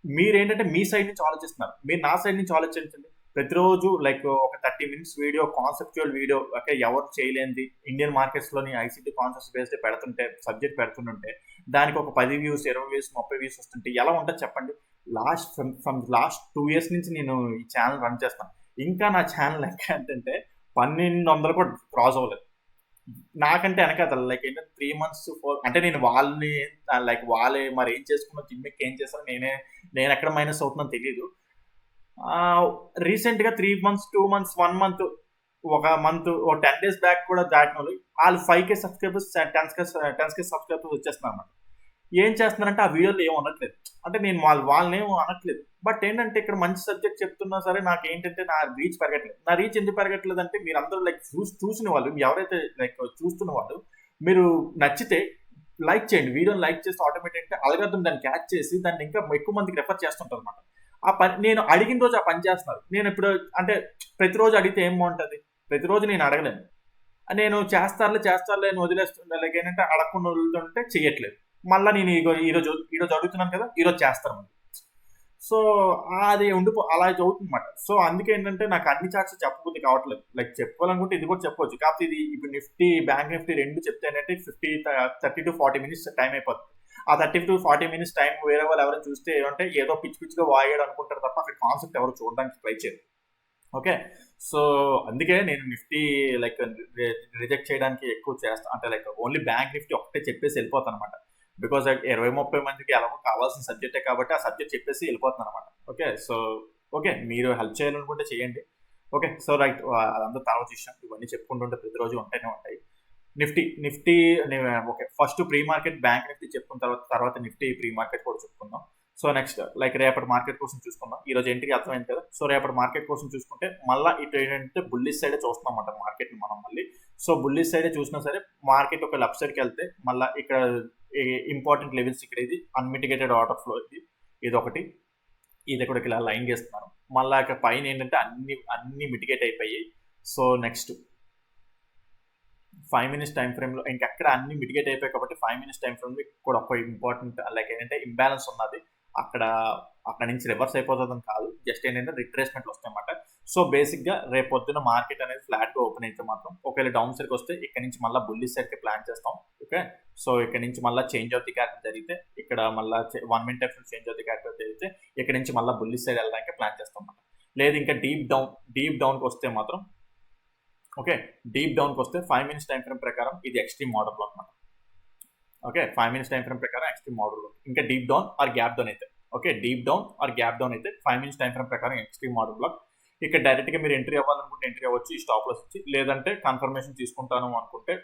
మీరేంటంటే మీ సైడ్ నుంచి ఆలోచిస్తున్నారు, మీరు నా సైడ్ నుంచి ఆలోచించండి. ప్రతిరోజు లైక్ ఒక 30 minutes video, conceptual video, okay, ఎవరు చేయలేనిది ఇండియన్ మార్కెట్స్లోని ఐసిటీ కాన్సెప్ట్స్ బేస్డ్ పెడుతుంటే సబ్జెక్ట్ పెడుతుంటే దానికి ఒక 10 views 20 views 30 views వస్తుంటే ఎలా ఉంటుంది చెప్పండి. ఫ్రమ్ లాస్ట్ 2 years నుంచి నేను ఈ ఛానల్ రన్ చేస్తాను. ఇంకా నా ఛానల్ లెక్క ఏంటంటే 1200 కూడా క్రాస్ అవ్వలేదు. నాకంటే వెనకాల లైక్ ఏంటంటే 3 months 4 అంటే నేను వాళ్ళని లైక్ వాళ్ళే మరి ఏం చేసుకున్నా జిమ్మికి ఏం చేస్తారో నేను ఎక్కడ మైనస్ అవుతుందో తెలియదు. రీసెంట్గా 3 months 2 months 1 month ఒక మంత్ 10 days బ్యాక్ కూడా దాటిన వాళ్ళు 5K సబ్స్క్రైబర్స్ 10K సబ్స్క్రైబర్స్ వచ్చేస్తున్నారు అన్నమాట. ఏం చేస్తున్నారంటే ఆ వీడియోలో ఏం అనట్లేదు, అంటే నేను వాళ్ళని ఏం అనట్లేదు. బట్ ఏంటంటే ఇక్కడ మంచి సబ్జెక్ట్ చెప్తున్నా సరే నాకు ఏంటంటే నా రీచ్ పెరగట్లేదు. నా రీచ్ ఎందుకు పెరగట్లేదు అంటే మీరు అందరూ లైక్ చూసిన వాళ్ళు, ఎవరైతే లైక్ చూస్తున్న వాళ్ళు మీరు నచ్చితే లైక్ చేయండి, వీడియోని లైక్ చేస్తే ఆటోమేటిక్ అల్గారిథం దాన్ని క్యాచ్ చేసి దాన్ని ఇంకా ఎక్కువ మందికి రెఫర్ చేస్తుంటారు అనమాట. ఆ పని నేను అడిగిన రోజు ఆ పని చేస్తున్నారు. నేను ఇప్పుడు అంటే ప్రతిరోజు అడిగితే ఏం బాగుంటుంది, ప్రతిరోజు నేను అడగలేను. నేను చేస్తారులే అని వదిలేస్తుంటే లైక్ ఏంటంటే అడగకుండా వదులుతుంటే చెయ్యట్లేదు. మళ్ళీ నేను ఈరోజు అడుగుతున్నాను కదా, ఈరోజు చేస్తాను. సో అది అలా అవుతుందన్నమాట. సో అందుకే ఏంటంటే నాకు అన్ని చార్ట్స్ చెప్పబుద్ధి కావట్లేదు. లైక్ చెప్పుకోవాలనుకుంటే ఇది కూడా చెప్పవచ్చు, కాకపోతే ఇది ఇప్పుడు నిఫ్టీ బ్యాంక్ నిఫ్టీ రెండు చెప్తే ఏంటంటే 30 to 40 minutes టైం అయిపోతుంది. ఆ 30 to 40 minutes టైం వేరే వాళ్ళు ఎవరైనా చూస్తే ఏమంటే ఏదో పిచ్చి పిచ్చిగా వాగాడు అనుకుంటారు తప్ప అక్కడ కాన్సెప్ట్ ఎవరు చూడడానికి ట్రై చేయరు. ఓకే. సో అందుకే నేను నిఫ్టీ లైక్ రిజెక్ట్ చేయడానికి ఎక్కువ చేస్తాను, అంటే లైక్ ఓన్లీ బ్యాంక్ నిఫ్టీ ఒకటే చెప్పేసి వెళ్ళిపోతాను అనమాట. బికాజ్ 20-30 మందికి ఎలాగో కావాల్సిన సబ్జెక్టే కాబట్టి ఆ సబ్జెక్ట్ చెప్పేసి వెళ్ళిపోతాను అనమాట. ఓకే. సో ఓకే, మీరు హెల్ప్ చేయాలనుకుంటే చేయండి. ఓకే. సో రైట్, అదంతా తర్వాత విషయం. ఇవన్నీ చెప్పుకుంటుంటే ప్రతిరోజు ఉంటూనే ఉంటాయి. Nifty okay, first pre market bank Nifty చెప్పుకున్న తర్వాత నిఫ్టీ ప్రీ మార్కెట్ కూడా చెప్పుకుందాం. సో నెక్స్ట్ లైక్ రేపటి మార్కెట్ కోసం చూసుకుందాం. ఈ రోజు ఎంట్రీ అర్థమైంది కదా. సో రేపటి మార్కెట్ కోసం చూసుకుంటే మళ్ళీ ఇటు ఏంటంటే బుల్లిష్ సైడే చూస్తున్నాం అన్నమాట మార్కెట్ మనం మళ్ళీ. సో బుల్లిష్ సైడే చూసినా సరే మార్కెట్ ఒక లెఫ్ట్ సైడ్కి వెళ్తే మళ్ళీ ఇక్కడ ఇంపార్టెంట్ లెవెల్స్ ఇక్కడ ఇది అన్మిటిగేటెడ్ ఆర్డర్ ఫ్లో ఇది ఒకటి, ఇది కూడా ఇలా లైన్ చేస్తున్నారు. మళ్ళీ ఇక్కడ పైన ఏంటంటే అన్ని మిటిగేట్ అయిపోయి. సో నెక్స్ట్ 5 minutes టైం ఫ్రేమ్లో ఇంకెక్కడ అన్ని మిటిగేట్ అయిపోయాయి కాబట్టి 5 minutes టైం ఫ్రేమ్లో కూడా ఒక ఇంపార్టెంట్ లైక్ ఏంటంటే ఇంబ్యాలెన్స్ ఉన్నది. అక్కడ నుంచి రివర్స్ అయిపోతుందని కాదు, జస్ట్ ఏంటంటే రిట్రేస్మెంట్లు వస్తాయన్నమాట. సో బేసిక్గా రేపు పొద్దున్న మార్కెట్ అనేది ఫ్లాట్గా ఓపెన్ అయితే మాత్రం ఒకవేళ డౌన్ సైడ్కి వస్తే ఇక్కడ నుంచి మళ్ళీ బుల్లిష్ సైడ్కి ప్లాన్ చేస్తాం. ఓకే. సో ఇక్కడ నుంచి మళ్ళీ చేంజ్ ఆఫ్ ది క్యారెక్టర్ జరిగితే ఇక్కడ మళ్ళీ 1 minute time change of the character జరిగితే ఇక్కడ నుంచి మళ్ళీ బుల్లిష్ సైడ్ వెళ్ళడానికి ప్లాన్ చేస్తాం అన్నమాట. లేదు ఇంకా డీప్ డౌన్కి వస్తే మాత్రం ఓకే, డీప్ డౌన్కి వస్తే 5 minutes టైం ఫ్రేమ్ ప్రకారం ఇది ఎక్స్ట్రీమ్ మోడల్ బ్లాక్ అన్నమాట. ఓకే, 5 minutes టైం ఫ్రేమ్ ప్రకారం ఎక్స్ట్రీమ్ మోడల్ బ్లాక్. ఇంకా deep down or gap down అయితే okay, deep down or gap down అయితే 5 minutes టైం ఫ్రేమ్ ప్రకారం ఎక్స్ట్రీమ్ మోడల్ బ్లాక్. ఇక్కడ డైరెక్ట్గా మీరు ఎంట్రీ అవ్వాలనుకుంటే ఎంట్రీ అవ్వచ్చు ఈ స్టాప్ లాస్ ఇచ్చి, లేదంటే కన్ఫర్మేషన్ తీసుకుంటాను అనుకుంటే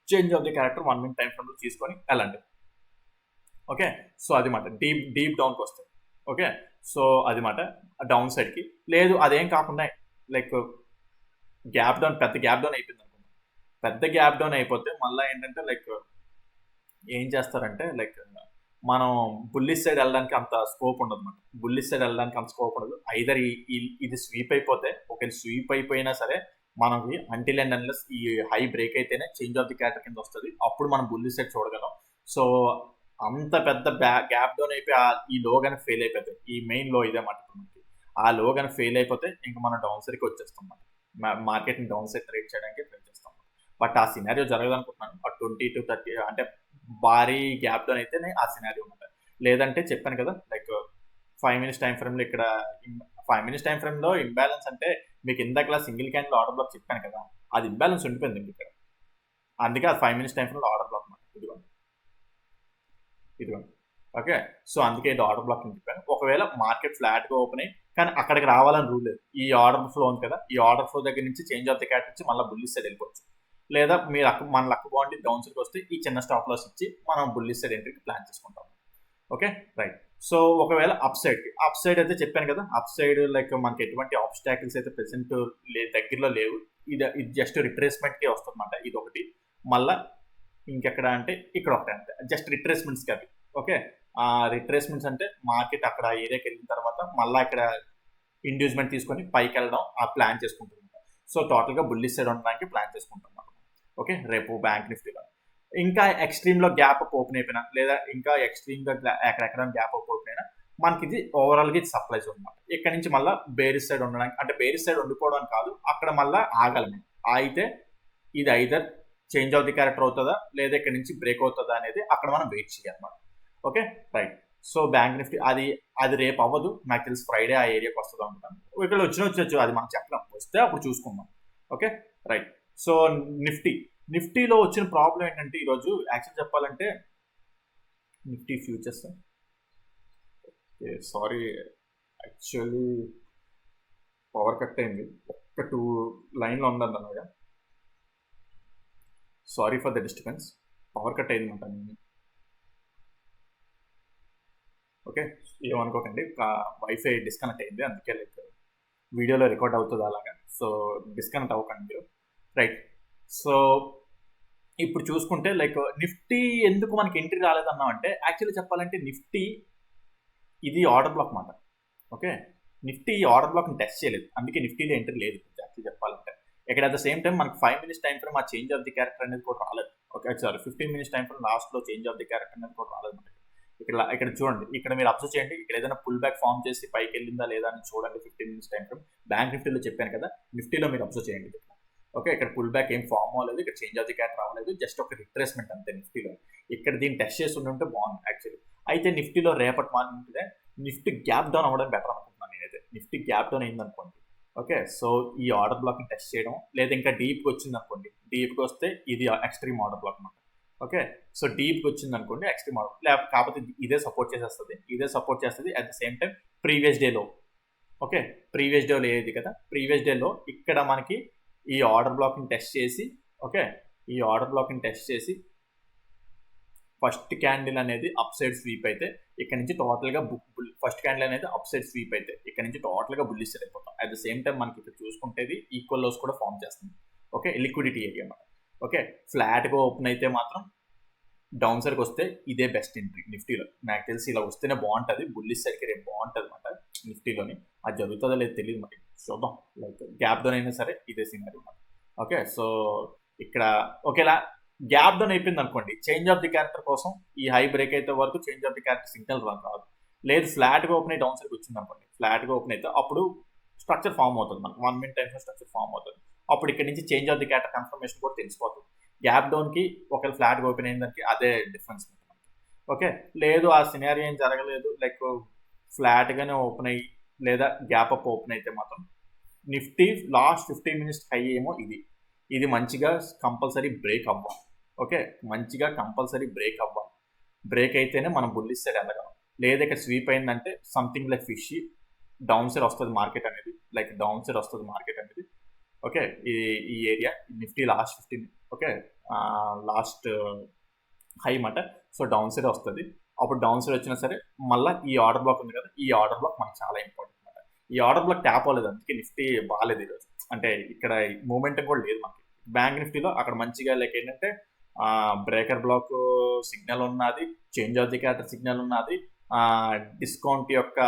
change of the character 1 minute time ఫ్రేమ్లో తీసుకొని వెళ్ళండి. ఓకే. సో అది మాట డీప్ డౌన్కి వస్తుంది. ఓకే. సో అది మాట డౌన్ సైడ్కి. లేదు అదేం కాకుండా లైక్ గ్యాప్ డౌన్ పెద్ద గ్యాప్ డౌన్ అయిపోయింది అనుకుందాం. పెద్ద గ్యాప్ డౌన్ అయిపోతే మళ్ళీ ఏంటంటే లైక్ ఏం చేస్తారంటే లైక్ మనం బుల్లిష్ సైడ్ వెళ్ళడానికి అంత స్కోప్ ఉండదు అనమాట. బుల్లిష్ సైడ్ వెళ్ళడానికి అంత స్కోప్ ఉండదు. ఐదర్ ఇది స్వీప్ అయిపోతే ఒకవేళ స్వీప్ అయిపోయినా సరే మనకి అంటిల్ అండ్ అన్లెస్ ఈ హై బ్రేక్ అయితేనే చేంజ్ ఆఫ్ ది క్యారెక్టర్ కింద వస్తుంది, అప్పుడు మనం బుల్లిష్ సైడ్ చూడగలం. సో అంత పెద్ద గ్యాప్ డౌన్ అయిపోయి ఈ లో కానీ ఫెయిల్ అయిపోతే, ఈ మెయిన్ లో ఇదే మాట మనకి, ఆ లో కానీ ఫెయిల్ అయిపోతే ఇంకా మనం డౌన్ సైడ్కి వచ్చేస్తాం అన్నమాట. మార్కెట్ని డౌన్ సైడ్ ట్రేడ్ చేయడానికి ట్రై చేస్తాం. బట్ ఆ సినారియో జరగదనుకుంటున్నాను. ఆ 20 to 30 అంటే భారీ గ్యాప్ డౌన్ అయితేనే ఆ సినారియో ఉంటుంది. లేదంటే చెప్పాను కదా లైక్ 5 minutes టైం ఫ్రేమ్లో ఇక్కడ 5 minutes టైం ఫ్రేమ్లో ఇంబ్యాలెన్స్ అంటే మీకు ఇందాక సింగిల్ క్యాండిల్ ఆర్డర్ బ్లాక్ చెప్పాను కదా, అది ఇంబ్యాలెన్స్ ఉండిపోయింది ఇక్కడ. అందుకే అది 5 minutes టైం ఫ్రేమ్లో ఆర్డర్ బ్లాక్ అన్నమాట. ఇదిగోండి. ఓకే. సో అందుకే ఇది ఆర్డర్ బ్లాక్ అని చెప్పాను. ఒకవేళ మార్కెట్ ఫ్లాట్గా ఓపెన్ అయ్యి కానీ అక్కడికి రావాలని రూల్ లేదు. ఈ ఆర్డర్ ఫ్లో ఉంది కదా, ఈ ఆర్డర్ ఫ్లో దగ్గర నుంచి చేంజ్ ఆఫ్ ది క్యారెక్టర్ ఇచ్చి మళ్ళీ బుల్లిష్ సైడ్ వెళ్ళిపోవచ్చు. లేదా మన లక్ బాగుండి డౌన్ సైడ్కి వస్తే ఈ చిన్న స్టాప్ లాస్ ఇచ్చి మనం బుల్లిష్ సైడ్ ఎంట్రీకి ప్లాన్ చేసుకుంటాం. Okay right. సో ఒకవేళ అప్ సైడ్ అయితే చెప్పాను కదా, అప్ సైడ్ లైక్ మనకి ఎటువంటి ఆబ్స్టాకిల్స్ అయితే ప్రెసెంట్ దగ్గరలో లేవు. ఇది జస్ట్ రిట్రేస్మెంట్కే వస్తుంది అన్నమాట. ఇది ఒకటి. మళ్ళీ ఇంకెక్కడ అంటే ఇక్కడ ఒకటి అంతే, జస్ట్ రిట్రేస్మెంట్స్కి అవి. ఓకే. ఆ రిట్రేస్మెంట్స్ అంటే మార్కెట్ అక్కడ ఏరియాకి వెళ్ళిన తర్వాత మళ్ళీ ఇక్కడ ఇండ్యూస్మెంట్ తీసుకొని పైకి వెళ్ళడం ఆ ప్లాన్ చేసుకుంటుంది. సో టోటల్గా బుల్లిష్ సైడ్ ఉండడానికి ప్లాన్ చేసుకుంటాం. ఓకే. రేపు బ్యాంక్ నిఫ్టీలో ఇంకా ఎక్స్ట్రీమ్లో గ్యాప్ అప్ ఓపెన్ అయిపోయినా, లేదా ఇంకా ఎక్స్ట్రీమ్గా ఎక్కడెక్కడ గ్యాప్ అప్ ఓపెన్ అయినా మనకి ఇది ఓవరాల్గా ఇది సప్లైస్ అనమాట. ఇక్కడ నుంచి మళ్ళీ బేరిష్ సైడ్ ఉండడానికి, అంటే బేరిష్ సైడ్ ఉండిపోవడం కాదు, అక్కడ మళ్ళీ ఆగాలి. అయితే ఇది either change of the character అవుతుందా లేదా ఇక్కడ నుంచి బ్రేక్ అవుతుందా అనేది అక్కడ మనం వెయిట్ చేయాలన్నమాట. Okay right. So bank Nifty అది రేపు అవ్వదు నాకు తెలిసి, ఫ్రైడే ఆ ఏరియాకి వస్తుంది అనుకుంటాను. ఇక్కడ వచ్చి అది మనం చెప్పలేం, వస్తే అప్పుడు చూసుకుందాం. Okay right. సో నిఫ్టీలో వచ్చిన ప్రాబ్లం ఏంటంటే ఈరోజు యాక్చువల్ చెప్పాలంటే Nifty futures sorry actually power cut అయింది, ఒక్క 2 లైన్లో ఉందండి అలాగా. Sorry for the disturbance, power cut అయింది అనమాట. ఓకే, ఏమనుకోకండి, వైఫై డిస్కనెక్ట్ అయింది, అందుకే లైక్ వీడియోలో రికార్డ్ అవుతుంది అలాగా. సో డిస్కనెక్ట్ అవ్వకండి మీరు. రైట్. సో ఇప్పుడు చూసుకుంటే లైక్ నిఫ్టీ ఎందుకు మనకి ఎంట్రీ రాలేదన్నాం అంటే యాక్చువల్లీ చెప్పాలంటే నిఫ్టీ ఇది ఆర్డర్ బ్లాక్ మాట. ఓకే, నిఫ్టీ ఈ ఆర్డర్ బ్లాక్ని టెస్ట్ చేయలేదు, అందుకే నిఫ్టీలో ఎంట్రీ లేదు యాక్చువల్లీ చెప్పాలంటే. ఇక్కడ అట్ ద సేమ్ టైం మనకి 5 minutes టైం ఫ్రేమ్ ఆ చేంజ్ ఆఫ్ ది క్యారెక్టర్ అనేది కూడా రాలేదు. Okay sorry 15 minutes time frame లాస్ట్లో చేంజ్ ఆఫ్ ది క్యారెక్టర్ అనేది కూడా రాలేదు. ఇక్కడ చూడండి, ఇక్కడ మీరు అబ్జర్వ్ చేయండి, ఇక్కడ ఏదైనా పుల్ బ్యాక్ ఫామ్ చేసి పైకి వెళ్ళిందా లేదా అని చూడండి. 15 minutes టైం ఫ్రేమ్ బ్యాంక్ నిఫ్టీలో చెప్పాను కదా, నిఫ్టీలో మీరు అబ్జర్వ్ చేయండి. ఓకే, ఇక్కడ పుల్ బ్యాక్ ఏం ఫామ్ అవ్వలేదు, ఇక్కడ చేంజ్ ఆఫ్ ది క్యారెక్టర్ రావలేదు, జస్ట్ ఒక రిట్రేస్మెంట్ అంతే నిఫ్టీలో. ఇక్కడ దీన్ని టెస్ట్ చేసి ఉంటే బాగుంది యాక్చువల్లీ. అయితే నిఫ్టీలో రేపటి మార్నింగ్ నిఫ్టీ గ్యాప్ డౌన్ అవ్వడం బెటర్ అనుకుంటున్నాను నేనైతే. నిఫ్టీ గ్యాప్ డౌన్ అయింది అనుకోండి, ఓకే, సో ఈ ఆర్డర్ బ్లాక్ని టెస్ట్ చేయడం, లేదా ఇంకా డీప్కి వచ్చింది అనుకోండి, డీప్కి వస్తే ఇది ఎక్స్ట్రీమ్ ఆర్డర్ బ్లాక్ అనమాట. ఓకే, సో డీప్కి వచ్చింది అనుకోండి ఎక్స్ట్రీమ్ ఆర్డర్, లేకపోతే కాకపోతే ఇదే సపోర్ట్ చేస్తుంది at the same time previous డేలో. ఓకే, ప్రీవియస్ డేలో ఏది కదా, ప్రీవియస్ డేలో ఇక్కడ మనకి ఈ ఆర్డర్ బ్లాక్ని టెస్ట్ చేసి, ఓకే, ఈ ఆర్డర్ బ్లాక్ని టెస్ట్ చేసి ఫస్ట్ క్యాండిల్ అనేది అప్ సైడ్ స్వీప్ అయితే ఇక్కడ నుంచి టోటల్గా ఫస్ట్ క్యాండిల్ అనేది అప్ సైడ్ స్వీప్ అయితే ఇక్కడ నుంచి టోటల్గా బుల్లిష్ అయిపోతాం. అట్ ద సేమ్ టైం మనకి ఇక్కడ చూసుకుంటేది ఈక్వల్ లోస్ కూడా ఫామ్ చేస్తుంది. ఓకే, లిక్విడిటీ ఏరియా అన్నమాట. ఓకే, ఫ్లాట్గా ఓపెన్ అయితే మాత్రం డౌన్ సైడ్కి వస్తే ఇదే బెస్ట్ ఎంట్రీ నిఫ్టీలో. నాకు తెలిసి ఇలా వస్తేనే బాగుంటుంది, బుల్లిష్ సైడ్కి రేపు బాగుంటుంది అనమాట నిఫ్టీలోని. అది జరుగుతుందో లేదు తెలియదు మరి, చూద్దాం. లైక్ గ్యాప్ డౌన్ అయినా సరే ఇదే సీనరీ అనమాట. ఓకే, సో ఇక్కడ ఒకేలా గ్యాప్ డౌన్ అయిపోయింది అనుకోండి, చేంజ్ ఆఫ్ ది క్యారెక్టర్ కోసం ఈ హై బ్రేక్ అయితే వరకు change of the character signal రాదు. లేదు ఫ్లాట్గా ఓపెన్ అయ్యి డౌన్ సైడ్కి వచ్చింది అనుకోండి, ఫ్లాట్గా ఓపెన్ అయితే అప్పుడు స్ట్రక్చర్ ఫామ్ అవుతుంది, మనకు 1 minute టైమ్స్ స్ట్రక్చర్ ఫామ్ అవుతుంది. అప్పుడు ఇక్కడ నుంచి change of the character confirmation కూడా తెలిసిపోతుంది. గ్యాప్ డౌన్కి ఒకవేళ ఫ్లాట్గా ఓపెన్ అయిందానికి అదే డిఫరెన్స్ ఉంటుంది. ఓకే, లేదు ఆ సినారీ ఏం జరగలేదు, లైక్ ఫ్లాట్గానే ఓపెన్ అయ్యి లేదా గ్యాప్ అప్ ఓపెన్ అయితే మాత్రం నిఫ్టీ లాస్ట్ 15 minutes హై ఏమో ఇది మంచిగా కంపల్సరీ బ్రేక్ అవ్వాలి. ఓకే, మంచిగా కంపల్సరీ బ్రేక్ అవ్వాలి. బ్రేక్ అయితేనే మనం బుల్లిష్ సైడ్ వెళ్ళగలం. లేదా ఇక్కడ స్వీప్ అయిందంటే something like fish down side వస్తుంది మార్కెట్ అనేది, లైక్ డౌన్ సైడ్ వస్తుంది మార్కెట్ అనేది. ఓకే, ఈ area Nifty last 15, okay, last high మాట, సో డౌన్ సైడ్ వస్తుంది. అప్పుడు డౌన్ సైడ్ వచ్చినా సరే మళ్ళీ ఈ ఆర్డర్ బ్లాక్ ఉంది కదా, ఈ ఆర్డర్ బ్లాక్ మనకు చాలా ఇంపార్టెంట్ అనమాట. ఈ ఆర్డర్ బ్లాక్ ట్యాప్ అవ్వలేదు, అందుకే నిఫ్టీ బాగాలేదు ఈరోజు. అంటే ఇక్కడ మూమెంట్ కూడా లేదు మనకి. బ్యాంక్ నిఫ్టీలో అక్కడ మంచిగా లైక్ ఏంటంటే బ్రేకర్ బ్లాక్ సిగ్నల్ ఉన్నది, change of the character signal ఉన్నది, డిస్కౌంట్ యొక్క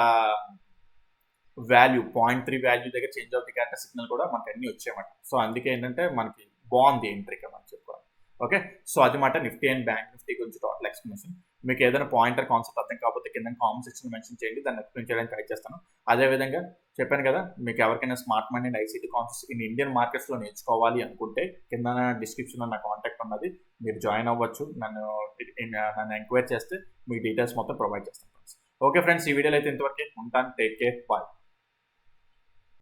వాల్యూ 0.3 వాల్యూ దగ్గర change of the character signal కూడా మనకి అన్ని వచ్చాయన్నమాట. సో అందుకే ఏంటంటే మనకి బాగుంది ఎంట్రీగా మనం చెప్పుకోవాలి. ఓకే, సో అది మాట నిఫ్టీ అండ్ బ్యాంక్ నిఫ్టీ గురించి టోటల్ ఎక్స్ప్లెనేషన్. మీకు ఏదైనా పాయింటర్ కాన్సెప్ట్ అర్థం కాకపోతే కింద కామెంట్ సెక్షన్ మెన్షన్ చేయండి, దాన్ని ఎక్స్ప్లెయిన్ చేయడానికి ట్రై చేస్తాను. అదేవిధంగా చెప్పాను కదా, మీకు ఎవరికైనా smart money and ICT concepts in Indian మార్కెట్స్లో నేర్చుకోవాలి అనుకుంటే కింద డిస్క్రిప్షన్లో నా కాంటాక్ట్ ఉన్నది, మీరు జాయిన్ అవ్వచ్చు. నన్ను ఎంక్వైరీ చేస్తే మీకు డీటెయిల్స్ మొత్తం ప్రొవైడ్ చేస్తాను ఫ్రెండ్స్. ఓకే ఫ్రెండ్స్, ఈ వీడియోలో అయితే ఇంతవరకే ఉంటాను. Take care, bye.